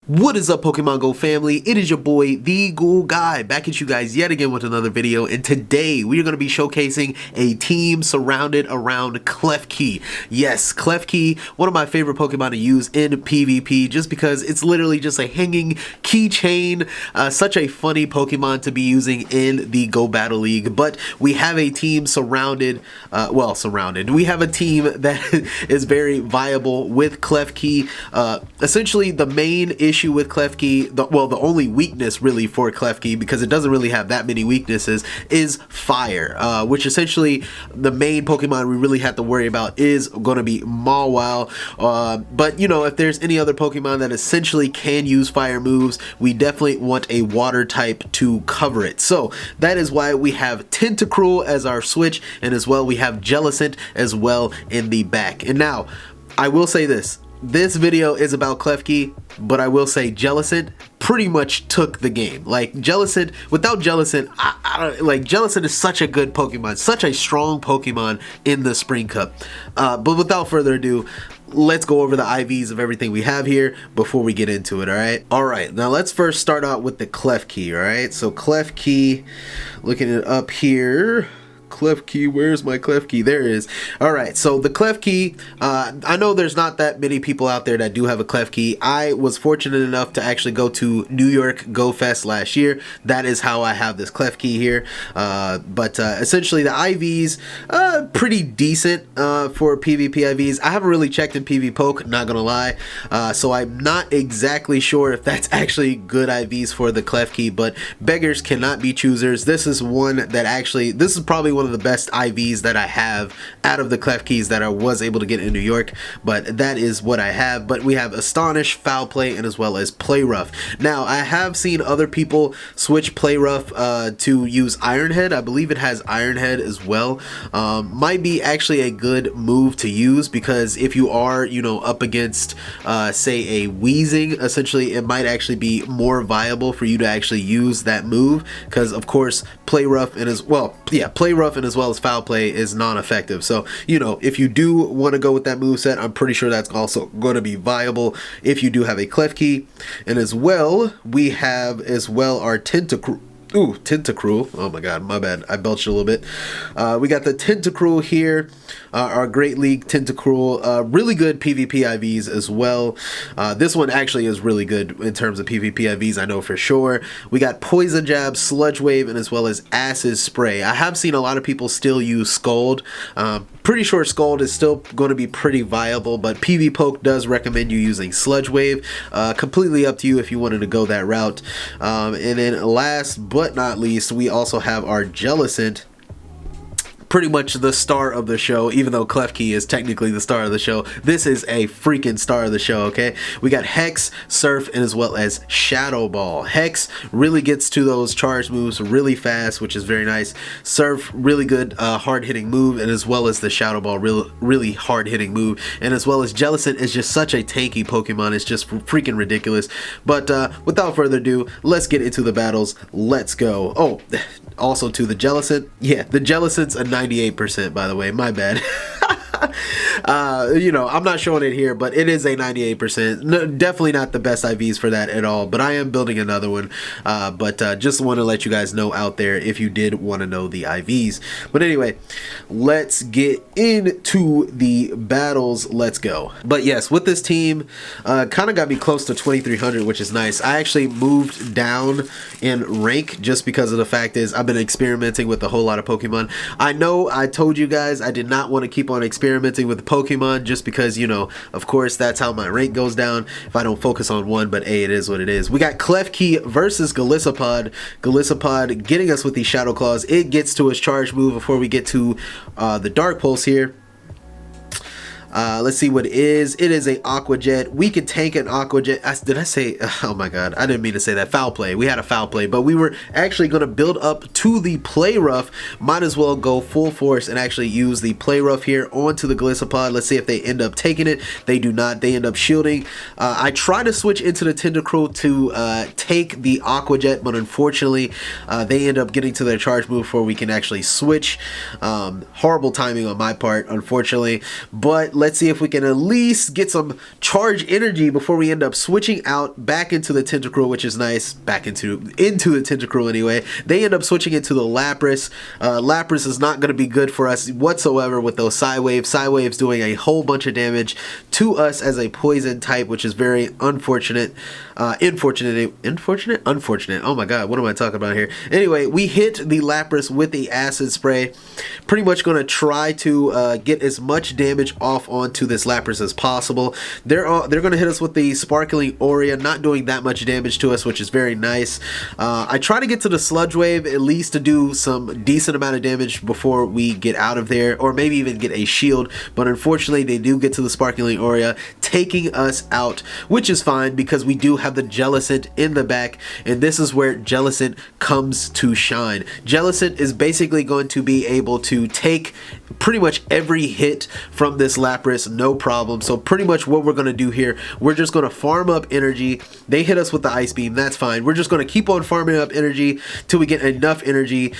What is up, Pokemon Go family? It is your boy, TheGoulGuy, back at you guys yet again with another video, and today we are going to be showcasing a team surrounded around Klefki. Yes, Klefki, one of my favorite Pokemon to use in PvP, just because it's literally just a hanging keychain, such a funny Pokemon to be using in the Go Battle League. But we have a team surrounded, we have a team that is very viable with Klefki. Essentially, the main issue with Klefki, the only weakness really for Klefki, because it doesn't really have that many weaknesses, is fire, which essentially the main Pokemon we really have to worry about is going to be Mawile. But you know, if there's any other Pokemon that essentially can use fire moves, we definitely want a water type to cover it. So that is why we have Tentacruel as our switch, and as well we have Jellicent as well in the back. And now I will say this video is about Klefki, but I will say Jellicent pretty much took the game. Like, Jellicent, without Jellicent, I don't like, Jellicent is such a good Pokemon, such a strong Pokemon in the Spring Cup. But without further ado, let's go over the IVs of everything we have here before we get into it, alright? Now let's first start out with the Klefki, alright? So Klefki, looking it up here. Klefki, where's my Klefki? There it is. Alright, so the Klefki, I know there's not that many people out there that do have a Klefki. I was fortunate enough to actually go to New York Go Fest last year. That is how I have this Klefki here. But essentially the IVs, pretty decent for PvP IVs. I haven't really checked in PV Poke, not gonna lie. So I'm not exactly sure if that's actually good IVs for the Klefki, but beggars cannot be choosers. This is one that actually, this is probably one of the best IVs that I have out of the Klefkis that I was able to get in New York, but that is what I have. But we have Astonish, Foul Play, and as well as Play Rough. Now I have seen other people switch Play Rough to use Iron Head. I believe it has Iron Head as well. Might be actually a good move to use, because if you are, you know, up against say a Wheezing, essentially it might actually be more viable for you to actually use that move, because of course Play Rough and Play Rough and as well as Foul Play is non-effective. So, you know, if you do want to go with that moveset, I'm pretty sure that's also going to be viable if you do have a Klefki. And as well, we have as well our Tentacruel. Ooh, Tentacruel. Oh my god, my bad. I belched a little bit. We got the Tentacruel here. Our Great League Tentacruel. Really good PvP IVs as well. This one actually is really good in terms of PvP IVs, I know for sure. We got Poison Jab, Sludge Wave, and as well as Acid Spray. I have seen a lot of people still use Scald. Pretty sure Scald is still going to be pretty viable, but PV Poke does recommend you using Sludge Wave. Completely up to you if you wanted to go that route. And then last but not least, we also have our Jellicent, pretty much the star of the show. Even though Klefki is technically the star of the show, this is a freaking star of the show, okay? We got Hex, Surf, and as well as Shadow Ball. Hex really gets to those charge moves really fast, which is very nice. Surf, really good hard-hitting move, and as well as the Shadow Ball, really hard-hitting move. And as well as Jellicent is just such a tanky Pokemon. It's just freaking ridiculous. But without further ado, let's get into the battles. Let's go. Oh, also to the Jellicent. Yeah, the Jellicent's a 98%, by the way, my bad. You know, I'm not showing it here, but it is a 98%. No, definitely not the best IVs for that at all, but I am building another one. But just want to let you guys know out there if you did want to know the IVs. But anyway, let's get into the battles. Let's go. But yes, with this team, kind of got me close to 2300, which is nice. I actually moved down in rank just because of the fact is I've been experimenting with a whole lot of Pokemon. I know I told you guys I did not want to keep on experimenting with Pokemon, just because, you know, of course that's how my rank goes down if I don't focus on one. But hey, it is what it is. We got Klefki versus Golisopod. Golisopod getting us with these Shadow Claws. It gets to its charge move before we get to the Dark Pulse here. Let's see what it is. It is a Aqua Jet. We could tank an Aqua Jet. Did I say? Oh my god, I didn't mean to say that. Foul Play. We had a Foul Play, but we were actually going to build up to the Play Rough. Might as well go full force and actually use the Play Rough here onto the Golisopod. Let's see if they end up taking it. They do not. They end up shielding. I try to switch into the Tentacruel to take the Aqua Jet, but unfortunately they end up getting to their charge move before we can actually switch. Horrible timing on my part, unfortunately, but let's see if we can at least get some charge energy before we end up switching out back into the Tentacruel, which is nice. Back into the Tentacruel anyway. They end up switching into the Lapras. Lapras is not going to be good for us whatsoever with those Psywaves. Psywaves doing a whole bunch of damage to us as a poison type, which is very unfortunate. Unfortunate. Oh my god, what am I talking about here? Anyway, we hit the Lapras with the Acid Spray. Pretty much going to try to get as much damage off onto this Lapras as possible. They're going to hit us with the Sparkling Aura, not doing that much damage to us, which is very nice. I try to get to the Sludge Wave at least to do some decent amount of damage before we get out of there, or maybe even get a shield, but unfortunately they do get to the Sparkling Aura, taking us out, which is fine because we do have the Jellicent in the back, and this is where Jellicent comes to shine. Jellicent is basically going to be able to take pretty much every hit from this Lapras, no problem. So pretty much what we're going to do here, we're just going to farm up energy. They hit us with the Ice Beam, that's fine. We're just going to keep on farming up energy till we get enough energy.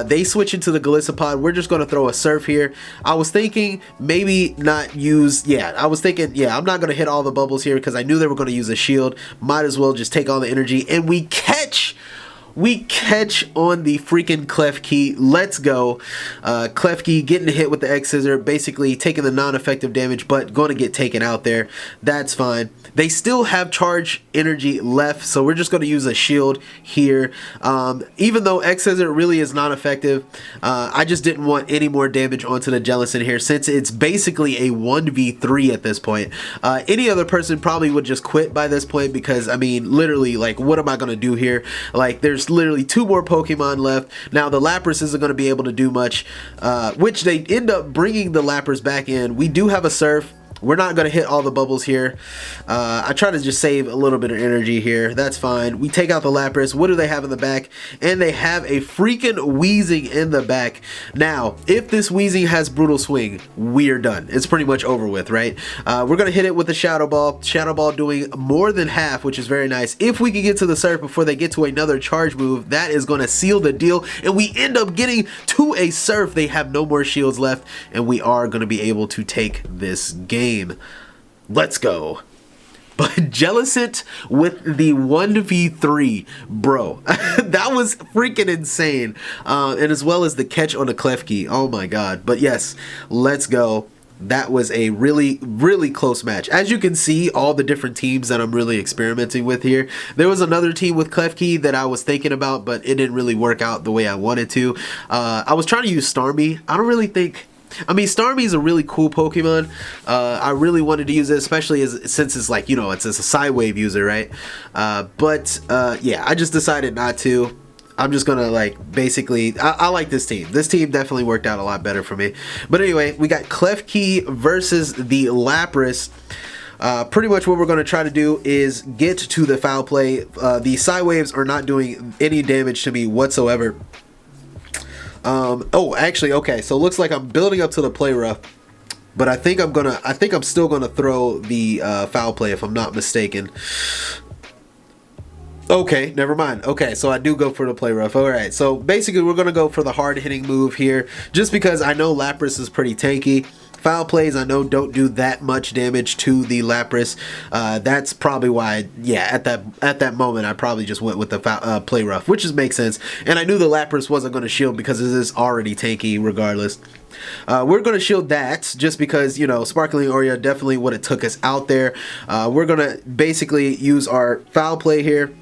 They switch into the Golisopod. We're just going to throw a Surf here. I was thinking maybe not use, I'm not going to hit all the bubbles here because I knew they were going to use a shield. Might as well just take all the energy, and we catch on the freaking Klefki. Let's go. Klefki getting hit with the X Scissor, basically taking the non-effective damage, but going to get taken out there. That's fine. They still have charge energy left, so we're just going to use a shield here. Even though X Scissor really is not effective, I just didn't want any more damage onto the Jellicent here, since it's basically a 1v3 at this point. Any other person probably would just quit by this point, because, I mean, literally, like, what am I going to do here? Like, there's literally 2 more Pokemon left. Now the Lapras isn't going to be able to do much, which they end up bringing the Lapras back in. We do have a Surf. We're not going to hit all the bubbles here. I try to just save a little bit of energy here. That's fine. We take out the Lapras. What do they have in the back? And they have a freaking Weezing in the back. Now, if this Weezing has Brutal Swing, we're done. It's pretty much over with, right? We're going to hit it with the Shadow Ball. Shadow Ball doing more than half, which is very nice. If we can get to the Surf before they get to another charge move, that is going to seal the deal. And we end up getting to a Surf. They have no more shields left, and we are going to be able to take this game. Let's go. But Jellicent with the 1v3, bro, that was freaking insane. And as well as the catch on the Klefki, oh my god. But yes, let's go. That was a really, really close match. As you can see, all the different teams that I'm really experimenting with here. There was another team with Klefki that I was thinking about, but it didn't really work out the way I wanted to. I was trying to use Starmie. I don't really think... I mean, Starmie is a really cool Pokemon. I really wanted to use it, especially since it's like, you know, it's a Psywave user, right? Yeah, I just decided not to. I'm just gonna, like, basically, I like this team. This team definitely worked out a lot better for me. But anyway, we got Klefki versus the Lapras. Pretty much what we're going to try to do is get to the foul play. The Psywaves are not doing any damage to me whatsoever. Oh, actually, okay, so it looks like I'm building up to the play rough, but I think I'm still gonna throw the foul play if I'm not mistaken. Okay, never mind. Okay, so I do go for the play rough. Alright, so basically we're gonna go for the hard hitting move here, just because I know Lapras is pretty tanky. Foul plays, I know, don't do that much damage to the Lapras. That's probably why, yeah, at that moment, I probably just went with the play rough, which just makes sense. And I knew the Lapras wasn't going to shield because it is already tanky regardless. We're going to shield that just because, you know, Sparkling Aura definitely would have took us out there. We're going to basically use our foul play here.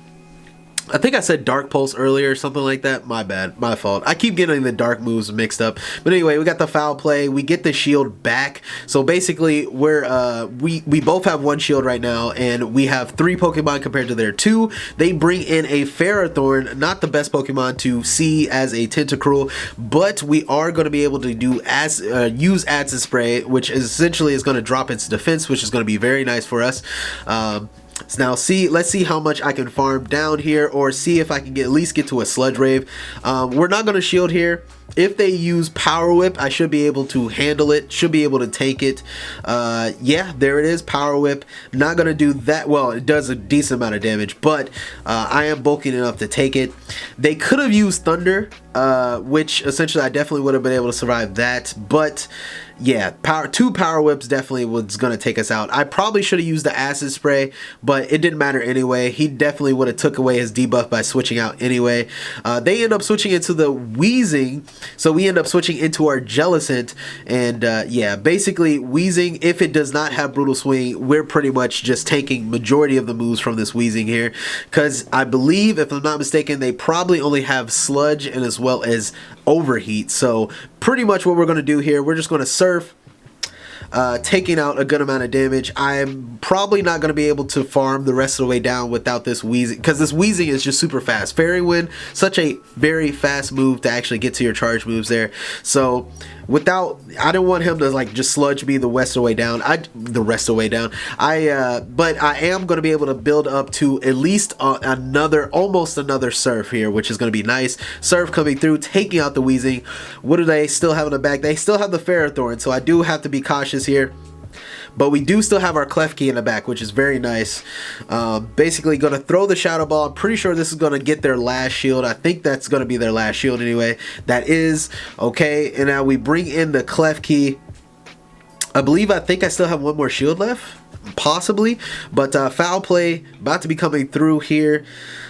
I think I said Dark Pulse earlier or something like that. My bad. My fault. I keep getting the dark moves mixed up. But anyway, we got the foul play. We get the shield back. So basically, we both have 1 shield right now, and we have 3 Pokemon compared to their 2. They bring in a Ferrothorn, not the best Pokemon to see as a Tentacruel, but we are going to be able to do use Acid Spray, which essentially is going to drop its defense, which is going to be very nice for us. So now let's see how much I can farm down here, or see if I can at least get to a Sludge Wave. We're not going to shield here. if they use Power Whip, I should be able to handle it, should be able to take it. Yeah, there it is, Power Whip. Not going to do that, well, it does a decent amount of damage, but I am bulking enough to take it. They could have used Thunder, which essentially I definitely would have been able to survive that, but yeah, two Power Whips definitely was going to take us out. I probably should have used the Acid Spray, but it didn't matter anyway. He definitely would have took away his debuff by switching out anyway. They end up switching into the Wheezing, so we end up switching into our Jellicent, and yeah, basically Wheezing, if it does not have Brutal Swing, we're pretty much just taking majority of the moves from this Wheezing here, because I believe, if I'm not mistaken, they probably only have Sludge and as well as Overheat. So pretty much what we're going to do here, we're just going to Surf, taking out a good amount of damage. I'm probably not going to be able to farm the rest of the way down without this Wheezing, because this Wheezing is just super fast. Fairy Wind, such a very fast move to actually get to your charge moves there. So without, I don't want him to like just sludge me the rest of the way down. But I am going to be able to build up to at least almost another Surf here, which is going to be nice. Surf coming through, taking out the Wheezing. What do they still have in the back? They still have the Ferrothorn, so I do have to be cautious here. But we do still have our Klefki in the back, which is very nice. Basically going to throw the Shadow Ball. I'm pretty sure this is going to get their last shield. I think that's going to be their last shield anyway. That is. Okay, and now we bring in the Klefki. I think I still have one more shield left. Possibly. But Foul Play about to be coming through here.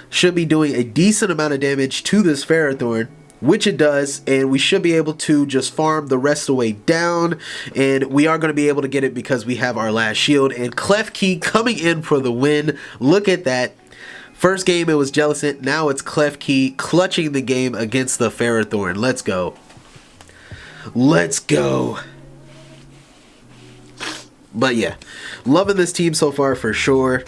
Should be doing a decent amount of damage to this Ferrothorn, which it does, and we should be able to just farm the rest of the way down, and we are going to be able to get it because we have our last shield. And Klefki coming in for the win. Look at that. First game it was Jellicent, now it's Klefki clutching the game against the Ferrothorn. Let's go. Let's go. But yeah, loving this team so far for sure.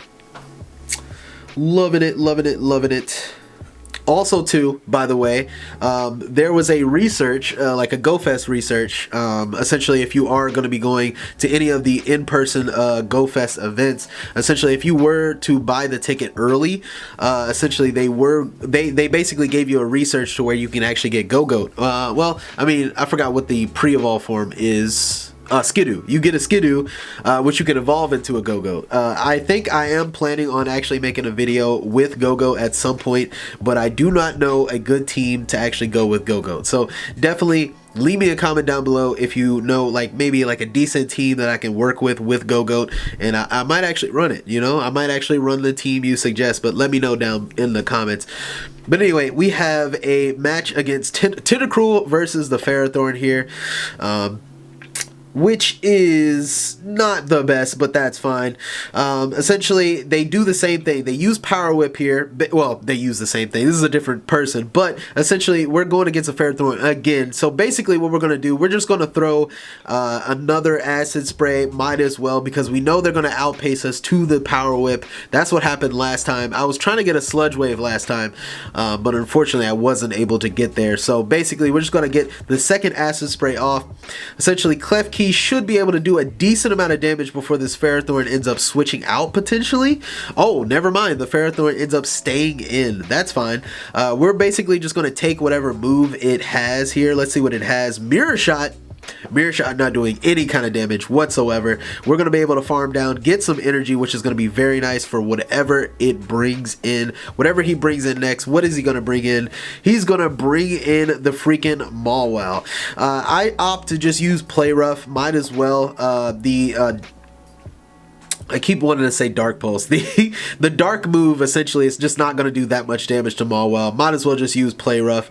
Loving it, loving it, loving it. Also too, by the way, there was a research, like a GoFest research, essentially if you are going to be going to any of the in-person GoFest events, essentially if you were to buy the ticket early, essentially they basically gave you a research to where you can actually get Go-Goat. Well, I mean, I forgot what the pre-evolve form is. Skidoo. You get a Skidoo, which you can evolve into a Go-Goat. I think I am planning on actually making a video with Go-Goat at some point, but I do not know a good team to actually go with Go-Goat. So definitely leave me a comment down below if you know, like, maybe like a decent team that I can work with Go-Goat, and I might actually run it, you know? I might actually run the team you suggest, but let me know down in the comments. But anyway, we have a match against Tentacruel versus the Ferrothorn here. Which is not the best, but that's fine. Essentially, they do the same thing. They use Power Whip here. Well, they use the same thing. This is a different person. But essentially, we're going against a Ferrothorn again. So basically, what we're going to do, we're just going to throw another Acid Spray. Might as well, because we know they're going to outpace us to the Power Whip. That's what happened last time. I was trying to get a Sludge Wave last time, but unfortunately, I wasn't able to get there. So basically, we're just going to get the second Acid Spray off. Essentially, Klefki should be able to do a decent amount of damage before this Ferrothorn ends up switching out potentially. Oh, never mind. The Ferrothorn ends up staying in. That's fine. We're basically just going to take whatever move it has here. Let's see what it has. Mirror Shot. Mirror Shot not doing any kind of damage whatsoever. We're going to be able to farm down, get some energy, which is going to be very nice for whatever it brings in. Whatever he brings in next, what is he going to bring in? He's going to bring in the freaking Mawwow. I opt to just use Play Rough. Might as well. I keep wanting to say Dark Pulse. The Dark move essentially is just not going to do that much damage to Mawwow. Might as well just use Play Rough.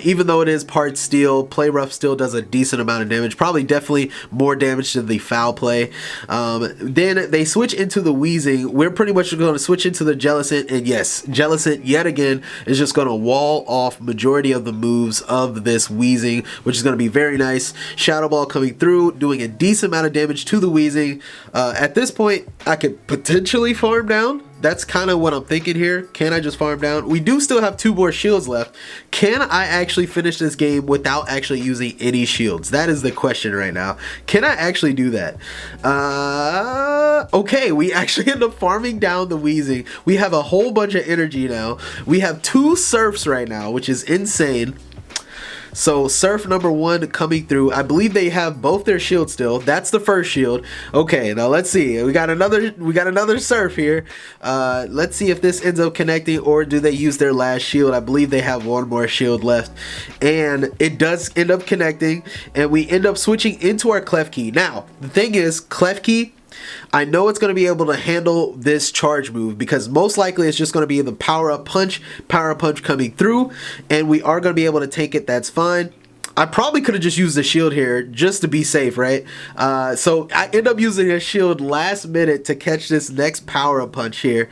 Even though it is part steel, Play Rough still does a decent amount of damage. Probably definitely more damage to the Foul Play. Then they switch into the Wheezing. We're pretty much going to switch into the Jellicent. And yes, Jellicent yet again is just going to wall off majority of the moves of this Wheezing, which is going to be very nice. Shadow Ball coming through, doing a decent amount of damage to the Wheezing. At this point, I could potentially farm down. That's kind of what I'm thinking here. Can I just farm down? We do still have 2 more shields left. Can I actually finish this game without actually using any shields? That is the question right now. Can I actually do that? Okay, we actually end up farming down the Wheezing. We have a whole bunch of energy now. We have 2 Surfs right now, which is insane. So Surf number 1 coming through. I believe they have both their shields still. That's the first shield. Okay, now let's see. We got another Surf here. Let's see if this ends up connecting, or do they use their last shield. I believe they have one more shield left, and it does end up connecting, and we end up switching into our Klefki. Now the thing is, Klefki, I know it's going to be able to handle this charge move, because most likely it's just going to be the power up punch coming through, and we are going to be able to take it. That's fine. I probably could have just used the shield here just to be safe, right? So I end up using a shield last minute to catch this next power up punch here,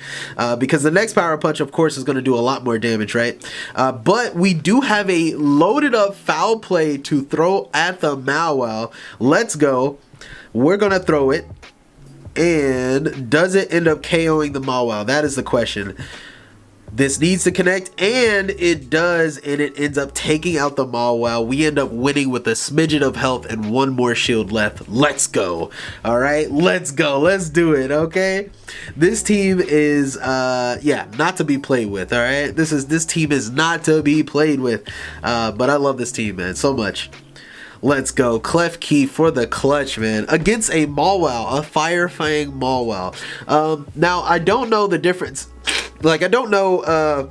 because the next power up punch, of course, is going to do a lot more damage, right? But we do have a loaded up foul play to throw at the Mawile. Let's go. We're going to throw it. And does it end up KOing the Mawile? That is the question. This needs to connect, and it does, and it ends up taking out the Mawile. We end up winning with a smidgen of health and one more shield left. Let's go. All right, let's go. Let's do it. Okay, this team is yeah, not to be played with. All right, this team is not to be played with. But I love this team, man, so much. Let's go. Klefki for the clutch, man. Against a Mawile, a Fire Fang Mawile. Now, I don't know the difference. Like, I don't know,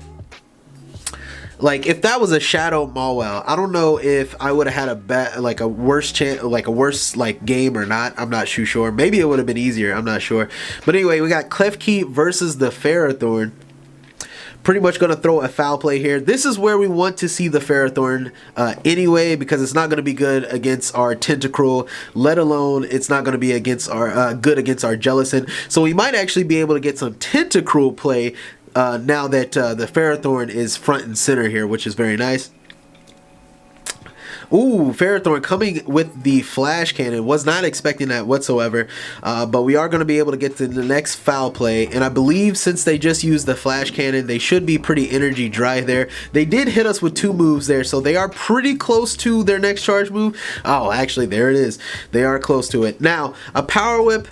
like, if that was a Shadow Mawile, I don't know if I would have had a worse chance, like a worse game or not. I'm not too sure. Maybe it would have been easier. I'm not sure. But anyway, we got Klefki versus the Ferrothorn. Pretty much going to throw a foul play here. This is where we want to see the Ferrothorn anyway, because it's not going to be good against our Tentacruel, let alone it's not going to be against our good against our Jellicent. So we might actually be able to get some Tentacruel play now that the Ferrothorn is front and center here, which is very nice. Ooh, Ferrothorn coming with the flash cannon. Was not expecting that whatsoever. But we are going to be able to get to the next foul play. And I believe since they just used the flash cannon, they should be pretty energy dry there. They did hit us with 2 moves there, so they are pretty close to their next charge move. Oh, actually, there it is. They are close to it. Now, a power whip.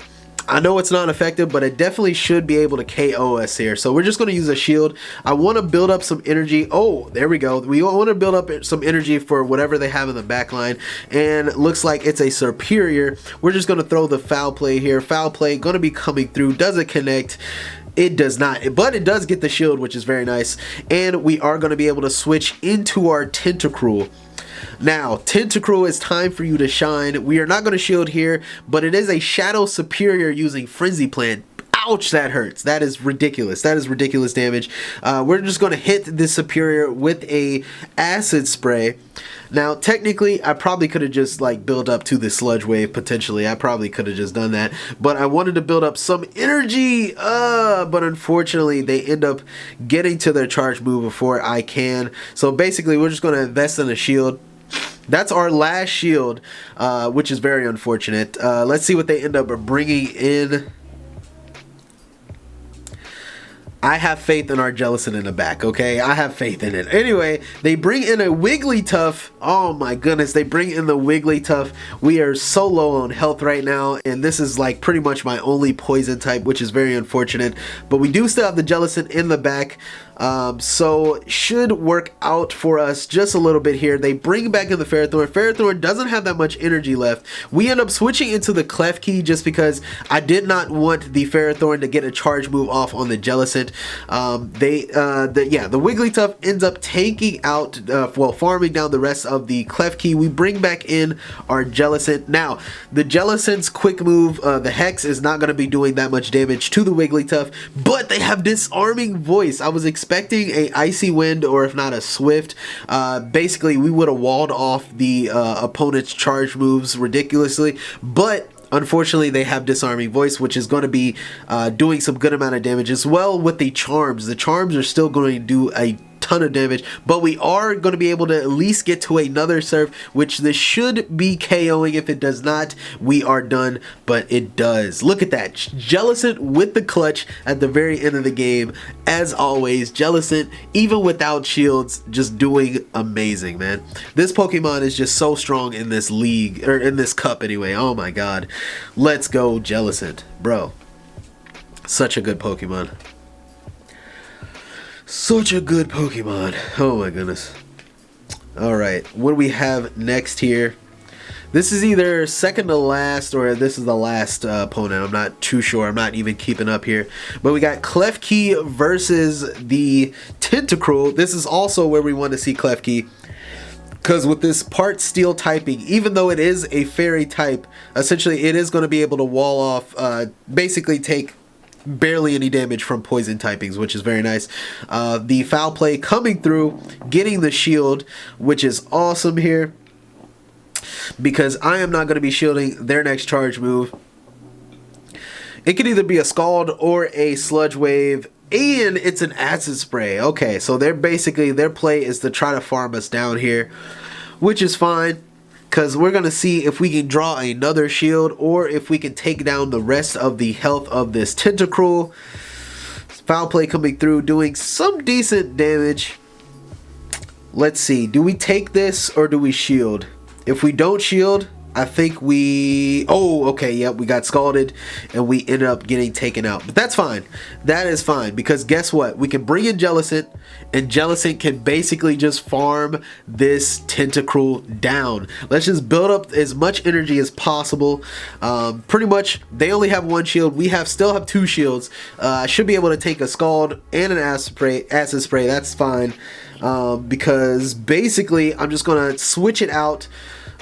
I know it's not effective, but it definitely should be able to KO us here. So we're just going to use a shield. I want to build up some energy. Oh, there we go. We want to build up some energy for whatever they have in the back line. And it looks like it's a superior. We're just going to throw the foul play here. Foul play going to be coming through. Does it connect? It does not, but it does get the shield, which is very nice. And we are going to be able to switch into our Tentacruel. Now, Tentacruel, it's time for you to shine. We are not going to shield here, but it is a Shadow Superior using Frenzy Plant. Ouch, that hurts. That is ridiculous. That is ridiculous damage. We're just going to hit this Superior with a Acid Spray. Now, technically, I probably could have just built up to the Sludge Wave, potentially. I probably could have just done that. But I wanted to build up some energy. But unfortunately, they end up getting to their charge move before I can. So basically, we're just going to invest in a shield. That's our last shield, which is very unfortunate. Let's see what they end up bringing in. I have faith in our Jellicent in the back, okay? I have faith in it. Anyway, they bring in a Wigglytuff. Oh my goodness, they bring in the Wigglytuff. We are so low on health right now, and this is pretty much my only poison type, which is very unfortunate. But we do still have the Jellicent in the back. So should work out for us just a little bit here. They bring back in the Ferrothorn. Ferrothorn doesn't have that much energy left. We end up switching into the Klefki just because I did not want the Ferrothorn to get a charge move off on the Jellicent. The Wigglytuff ends up taking out, farming down the rest of the Klefki. We bring back in our Jellicent. Now, the Jellicent's quick move, the Hex, is not going to be doing that much damage to the Wigglytuff, but they have Disarming Voice. I was expecting a Icy Wind, or if not a Swift. Basically, we would have walled off the opponent's charge moves ridiculously, but unfortunately, they have Disarming Voice, which is going to be doing some good amount of damage as well with the Charms. The Charms are still going to do a ton of damage, but we are going to be able to at least get to another Surf, which this should be KOing. If it does not, we are done, but it does. Look at that. Jellicent with the clutch at the very end of the game. As always, Jellicent, even without shields, just doing amazing, man. This Pokemon is just so strong in this league, or in this cup anyway. Oh my god. Let's go, Jellicent. Bro, such a good Pokemon. Such a good Pokemon. Oh my goodness. Alright, what do we have next here? This is either second to last or this is the last opponent. I'm not too sure. I'm not even keeping up here. But we got Klefki versus the Tentacruel. This is also where we want to see Klefki. Because with this part steel typing, even though it is a fairy type, essentially it is going to be able to wall off, basically take barely any damage from poison typings, which is very nice. The foul play coming through, getting the shield, which is awesome here. Because I am not going to be shielding their next charge move. It could either be a Scald or a Sludge Wave, and it's an Acid Spray. Okay, so they're basically, their play is to try to farm us down here, which is fine, because we're going to see if we can draw another shield or if we can take down the rest of the health of this Tentacruel. Foul play coming through, doing some decent damage. Let's see, do we take this or do we shield? If we don't shield, I think we... Oh, okay, yep, we got scalded and we ended up getting taken out. But that's fine. That is fine because guess what? We can bring in Jellicent and Jellicent can basically just farm this Tentacruel down. Let's just build up as much energy as possible. Pretty much, they only have one shield. We still have two shields. I should be able to take a Scald and an Acid Spray. That's fine. Because basically I'm just gonna switch it out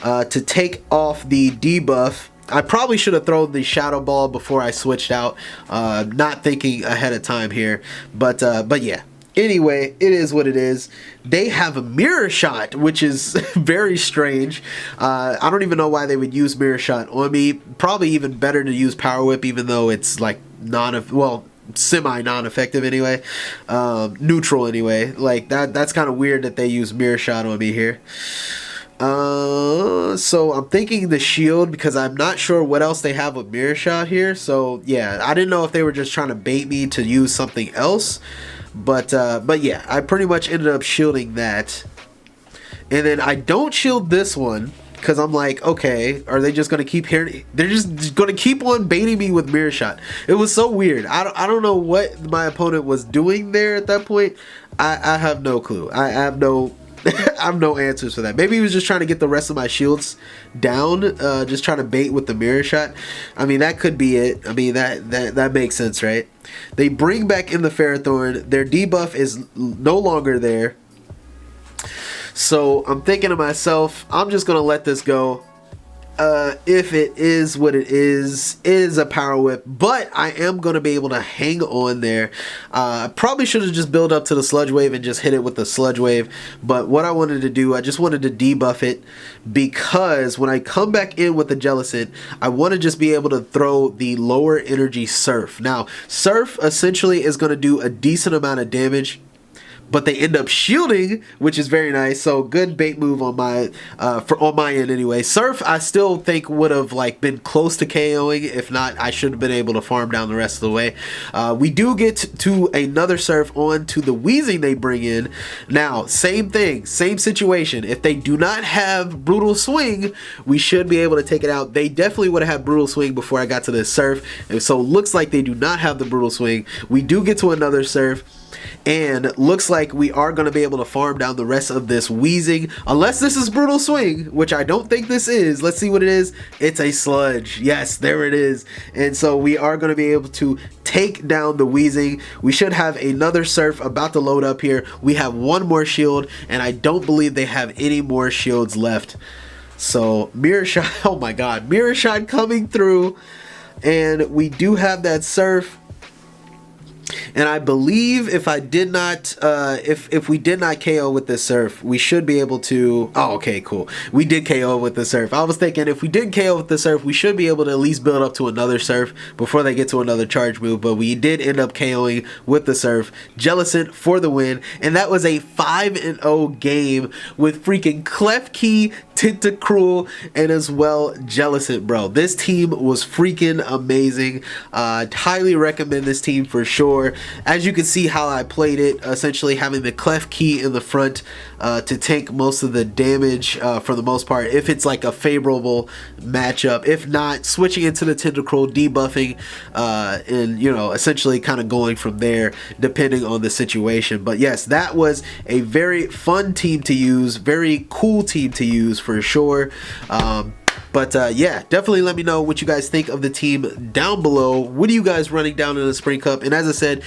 to take off the debuff. I probably should have thrown the Shadow Ball before I switched out, not thinking ahead of time here, but yeah. Anyway, it is what it is. They have a Mirror Shot, which is very strange. I don't even know why they would use Mirror Shot on me. Probably even better to use Power Whip, even though it's like semi non-effective anyway, neutral anyway. Like that's kind of weird that they use Mirror Shot on me here. So I'm thinking the shield because I'm not sure what else they have with Mirror Shot here. So yeah, I didn't know if they were just trying to bait me to use something else, but yeah, I pretty much ended up shielding that. And then I don't shield this one because I'm like, okay, are they just gonna keep hearing? They're just gonna keep on baiting me with Mirror Shot. It was so weird. I don't know what my opponent was doing there at that point. I have no clue. I have no I have no answers for that. Maybe he was just trying to get the rest of my shields down, just trying to bait with the Mirror Shot. I mean, that could be it. I mean, that makes sense, right? They bring back in the Ferrothorn. Their debuff is no longer there. So I'm thinking to myself, I'm just gonna let this go. If it is what it is a Power Whip, but I am going to be able to hang on there. Probably should have just built up to the Sludge Wave and just hit it with the Sludge Wave, but what I wanted to do, I just wanted to debuff it because when I come back in with the Jellicent, I want to just be able to throw the lower energy Surf. Now, Surf essentially is going to do a decent amount of damage, but they end up shielding, which is very nice. So good bait move on my on my end anyway. Surf I still think would have like been close to KOing. If not, I should have been able to farm down the rest of the way. We do get to another Surf on to the Wheezing they bring in. Now, same thing, same situation. If they do not have Brutal Swing, we should be able to take it out. They definitely would have had Brutal Swing before I got to this Surf. And so it looks like they do not have the Brutal Swing. We do get to another Surf. And looks like we are going to be able to farm down the rest of this Wheezing. Unless this is Brutal Swing, which I don't think this is. Let's see what it is. It's a Sludge. Yes, there it is. And so we are going to be able to take down the Wheezing. We should have another Surf about to load up here. We have one more shield, and I don't believe they have any more shields left. So Mirror Shot. Oh my god. Mirror Shot coming through. And we do have that Surf. And I believe if I did not, if we did not KO with this Surf, we should be able to. Oh, okay, cool. We did KO with the Surf. I was thinking if we did KO with the Surf, we should be able to at least build up to another Surf before they get to another charge move. But we did end up KOing with the Surf. Jellicent for the win, and that was a 5-0 game with freaking Klefki, Tentacruel, and as well Jellicent, bro. This team was freaking amazing. Highly recommend this team for sure. as you can see how I played it, essentially having the Klefki in the front to tank most of the damage for the most part, if it's like a favorable matchup. If not, switching into the Tentacruel, debuffing, and you know, essentially kind of going from there depending on the situation. But yes, that was a very fun team to use, very cool team to use for sure. But yeah, definitely let me know what you guys think of the team down below. What are you guys running down in the Spring Cup? And as I said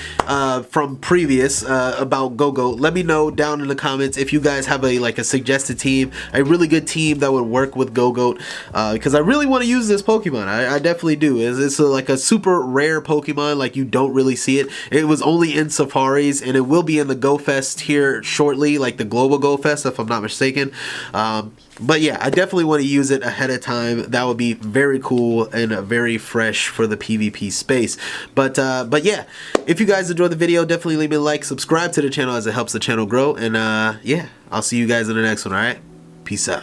from previous about GoGoat, let me know down in the comments if you guys have a suggested team, a really good team that would work with GoGoat, because I really want to use this Pokemon. I definitely do. It's like a super rare Pokemon, like you don't really see it. It was only in Safaris, and it will be in the Go Fest here shortly, like the Global Go Fest, if I'm not mistaken. But yeah, I definitely want to use it ahead of time. That would be very cool and very fresh for the PvP space. But yeah, if you guys enjoyed the video, definitely leave me a like, subscribe to the channel as it helps the channel grow. And yeah, I'll see you guys in the next one, alright? Peace out.